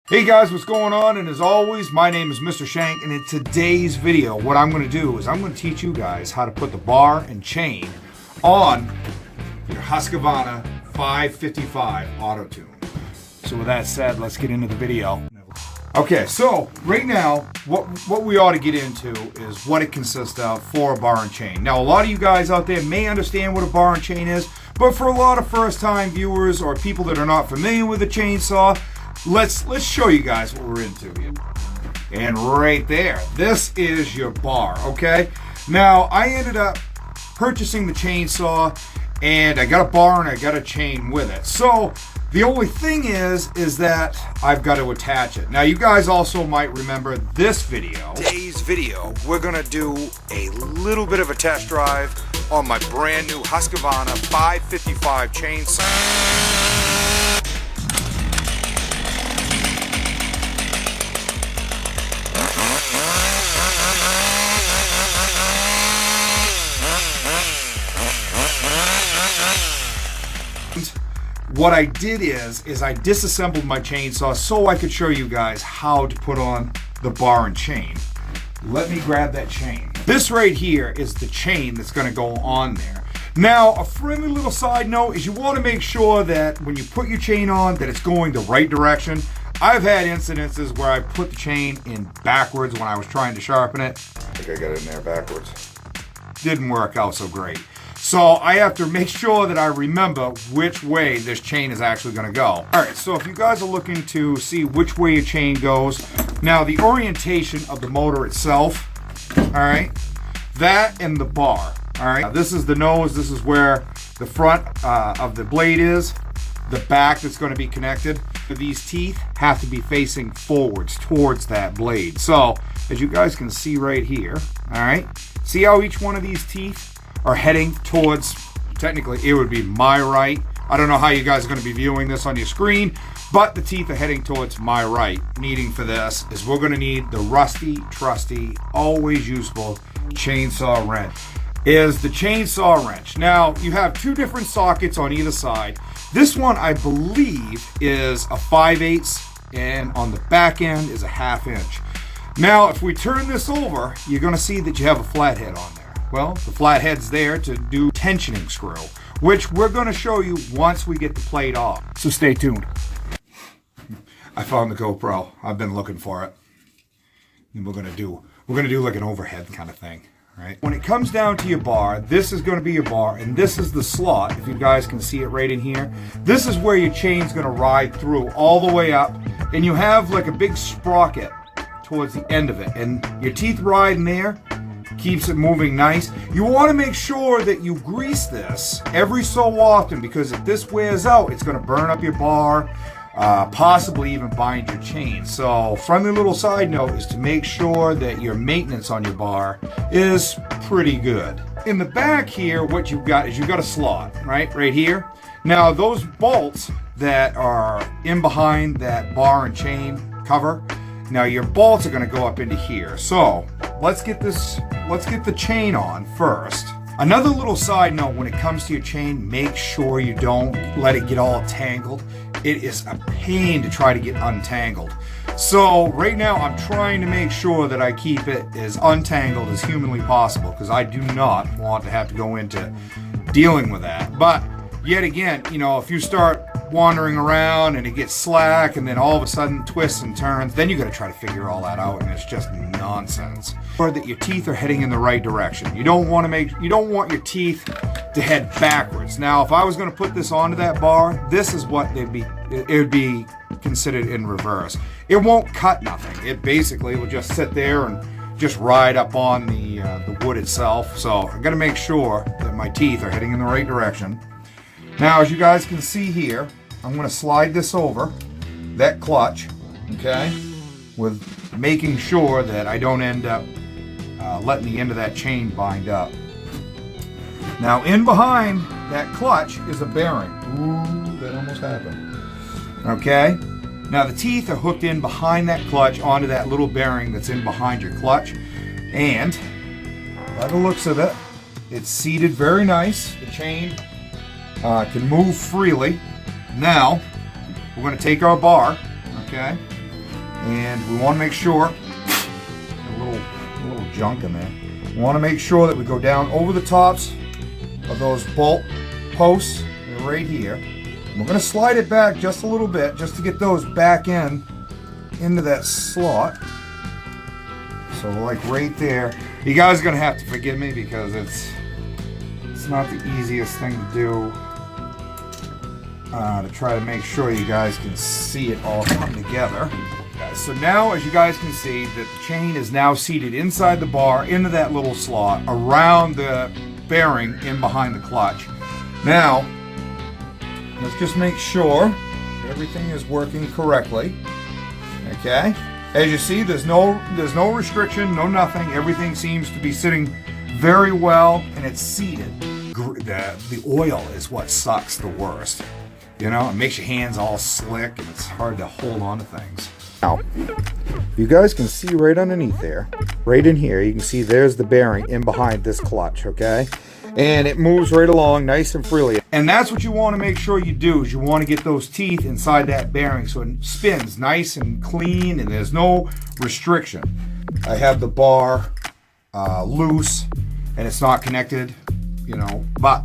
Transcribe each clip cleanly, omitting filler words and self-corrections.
Hey guys, what's going on? And as always, my name is Mr. Shank, and in today's video, what I'm going to do is I'm going to teach you guys how to put the bar and chain on your Husqvarna 555 auto tune. So with that said, let's get into the video. Okay, so right now, what we ought to get into is what it consists of for a bar and chain. Now, a lot of you guys out there may understand what a bar and chain is, but for a lot of first-time viewers or people that are not familiar with a chainsaw, let's show you guys what we're into here. And right there, this is your bar, okay? Now, I ended up purchasing the chainsaw, and I got a bar and I got a chain with it. So the only thing is that I've got to attach it. Now, you guys also might remember this video. Today's video, we're gonna do a little bit of a test drive on my brand new Husqvarna 555 chainsaw. What I did is I disassembled my chainsaw so I could show you guys how to put on the bar and chain. Let me grab that chain. This right here is the chain that's going to go on there. Now, a friendly little side note is you want to make sure that when you put your chain on that it's going the right direction. I've had incidences where I put the chain in backwards when I was trying to sharpen it. I think I got it in there backwards. Didn't work out so great. So I have to make sure that I remember which way this chain is actually going to go. All right, so if you guys are looking to see which way your chain goes, now the orientation of the motor itself, all right, that and the bar, all right. Now this is the nose, this is where the front of the blade is, the back that's going to be connected. These teeth have to be facing forwards towards that blade. So as you guys can see right here, all right, see how each one of these teeth are heading towards, technically it would be my right. I don't know how you guys are going to be viewing this on your screen, but the teeth are heading towards my right. Needing for this is we're going to need the rusty, trusty, always useful chainsaw wrench. Is the chainsaw wrench. Now, you have two different sockets on either side. This one, I believe, is a 5/8, and on the back end is a 1/2 inch. Now, if we turn this over, you're going to see that you have a flathead on there. Well, the flathead's there to do tensioning screw, which we're going to show you once we get the plate off. So stay tuned. I found the GoPro. I've been looking for it. And we're going to do like an overhead kind of thing, right? When it comes down to your bar, this is going to be your bar, and this is the slot. If you guys can see it right in here, this is where your chain's going to ride through all the way up, and you have like a big sprocket towards the end of it, and your teeth ride in there. Keeps it moving nice. You want to make sure that you grease this every so often, because if this wears out, it's going to burn up your bar, possibly even bind your chain. So friendly little side note is to make sure that your maintenance on your bar is pretty good. In the back here, what you've got is you've got a slot, right here. Now those bolts that are in behind that bar and chain cover, now your bolts are going to go up into here. So let's get the chain on first. Another little side note when it comes to your chain, make sure you don't let it get all tangled. It is a pain to try to get untangled. So right now I'm trying to make sure that I keep it as untangled as humanly possible, because I do not want to have to go into dealing with that. But yet again, you know, if you start wandering around and it gets slack and then all of a sudden twists and turns, then you got to try to figure all that out, and it's just nonsense. Or that your teeth are heading in the right direction. You don't want your teeth to head backwards. Now, if I was going to put this onto that bar, this is what it would be considered in reverse. It won't cut nothing. It basically will just sit there and just ride up on the wood itself. So I got to make sure that my teeth are heading in the right direction. Now, as you guys can see here, I'm going to slide this over that clutch, okay, with making sure that I don't end up letting the end of that chain bind up. Now, in behind that clutch is a bearing. Ooh, that almost happened. Okay, now the teeth are hooked in behind that clutch onto that little bearing that's in behind your clutch, and by the looks of it, it's seated very nice. The chain can move freely. Now, we're going to take our bar, okay, And we want to make sure, a little junk in there. We want to make sure that we go down over the tops of those bolt posts right here. And we're going to slide it back just a little bit just to get those back into that slot. So like right there. You guys are going to have to forgive me because it's not the easiest thing to do. To try to make sure you guys can see it all come together. So now, as you guys can see, that the chain is now seated inside the bar, into that little slot, around the bearing in behind the clutch. Now, let's just make sure everything is working correctly. Okay? As you see, there's no restriction, no nothing. Everything seems to be sitting very well, and it's seated. The oil is what sucks the worst. You know, it makes your hands all slick and it's hard to hold on to things. Now, you guys can see right underneath there, right in here, you can see there's the bearing in behind this clutch, okay? And it moves right along nice and freely. And that's what you want to make sure you do, is you want to get those teeth inside that bearing so it spins nice and clean and there's no restriction. I have the bar loose and it's not connected, you know, but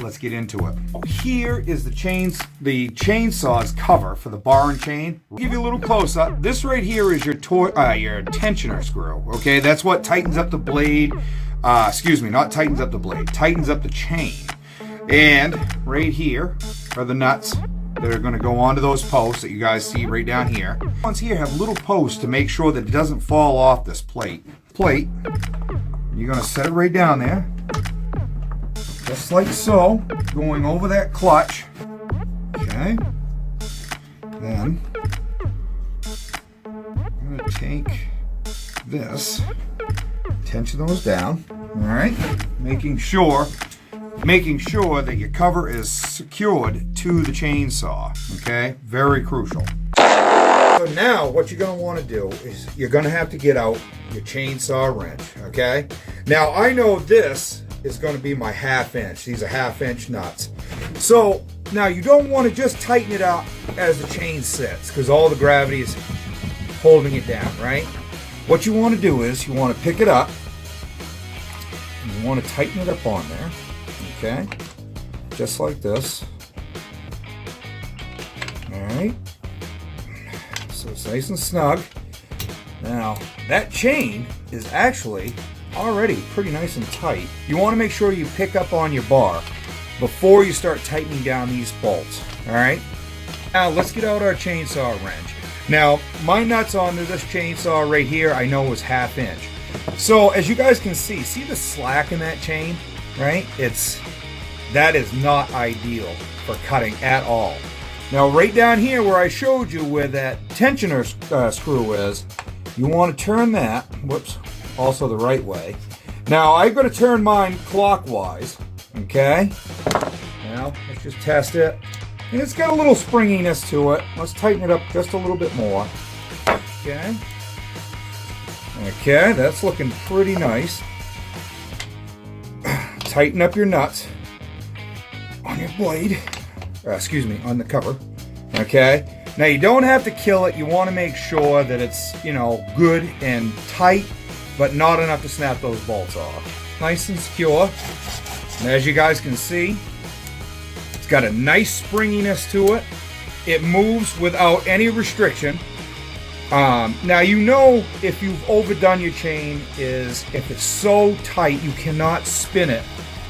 let's get into it. Here is the chainsaw's cover for the bar and chain. I'll give you a little close up. This right here is your tensioner screw. Okay, that's what tightens up the blade. Excuse me, not tightens up the blade, tightens up the chain. And right here are the nuts that are going to go onto those posts that you guys see right down here. The ones here have little posts to make sure that it doesn't fall off this plate. You're going to set it right down there. Just like so, going over that clutch. Okay. Then I'm going to take this, tension those down. All right. Making sure that your cover is secured to the chainsaw. Okay. Very crucial. So now what you're going to want to do is you're going to have to get out your chainsaw wrench. Okay. Now I know this is going to be my 1/2 inch. These are 1/2 inch nuts. So now you don't want to just tighten it up as the chain sits because all the gravity is holding it down, right? What you want to do is you want to pick it up and you want to tighten it up on there, okay? Just like this. All right. So it's nice and snug. Now that chain is actually already pretty nice and tight. You want to make sure you pick up on your bar before you start tightening down these bolts. All right. Now let's get out our chainsaw wrench. Now my nuts onto this chainsaw right here I know is 1/2 inch. So as you guys can see the slack in that chain, right? That is not ideal for cutting at all. Now right down here where I showed you where that tensioner screw is, you want to turn that, whoops, also the right way. Now I've got to turn mine clockwise, okay? Now let's just test it. And it's got a little springiness to it. Let's tighten it up just a little bit more. Okay. Okay, that's looking pretty nice. Tighten up your nuts on your blade. Excuse me, on the cover. Okay. Now you don't have to kill it. You want to make sure that it's, you know, good and tight, but not enough to snap those bolts off. Nice and secure. And as you guys can see, it's got a nice springiness to it. It moves without any restriction. Now you know if you've overdone your chain is if it's so tight you cannot spin it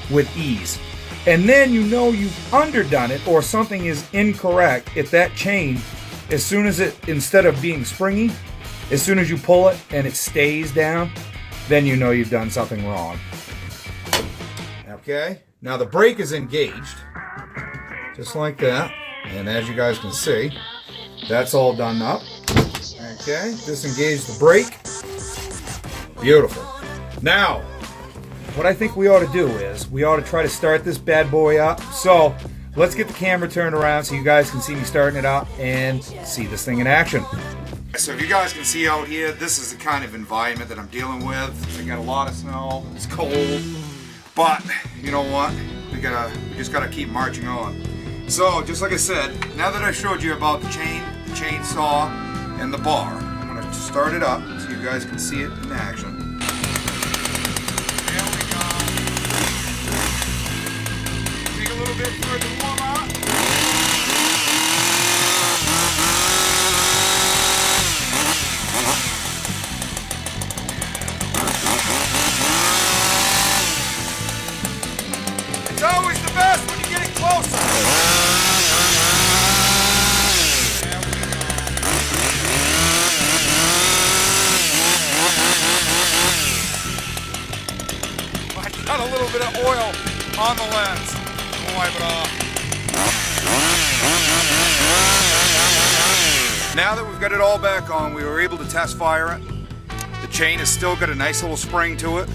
with ease. And then you know you've underdone it or something is incorrect if that chain, as soon as it, instead of being springy, as soon as you pull it and it stays down, then you know you've done something wrong. Okay, now the brake is engaged, just like that. And as you guys can see, that's all done up. Okay, disengage the brake. Beautiful. Now, what I think we ought to do is we ought to try to start this bad boy up. So let's get the camera turned around so you guys can see me starting it up and see this thing in action. So if you guys can see out here, this is the kind of environment that I'm dealing with. I got a lot of snow, it's cold, but you know what? We just gotta keep marching on. So just like I said, now that I showed you about the chainsaw and the bar, to start it up so you guys can see it in action. There we go. Take a little bit further warm up. It's always the best when you get it closer. Got a little bit of oil on the lens. We'll wipe it off. Now that we've got it all back on, we were able to test fire it. The chain has still got a nice little spring to it.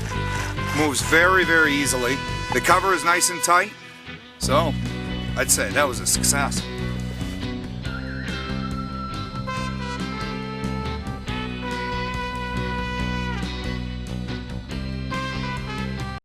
Moves very, very easily. The cover is nice and tight. So, I'd say that was a success.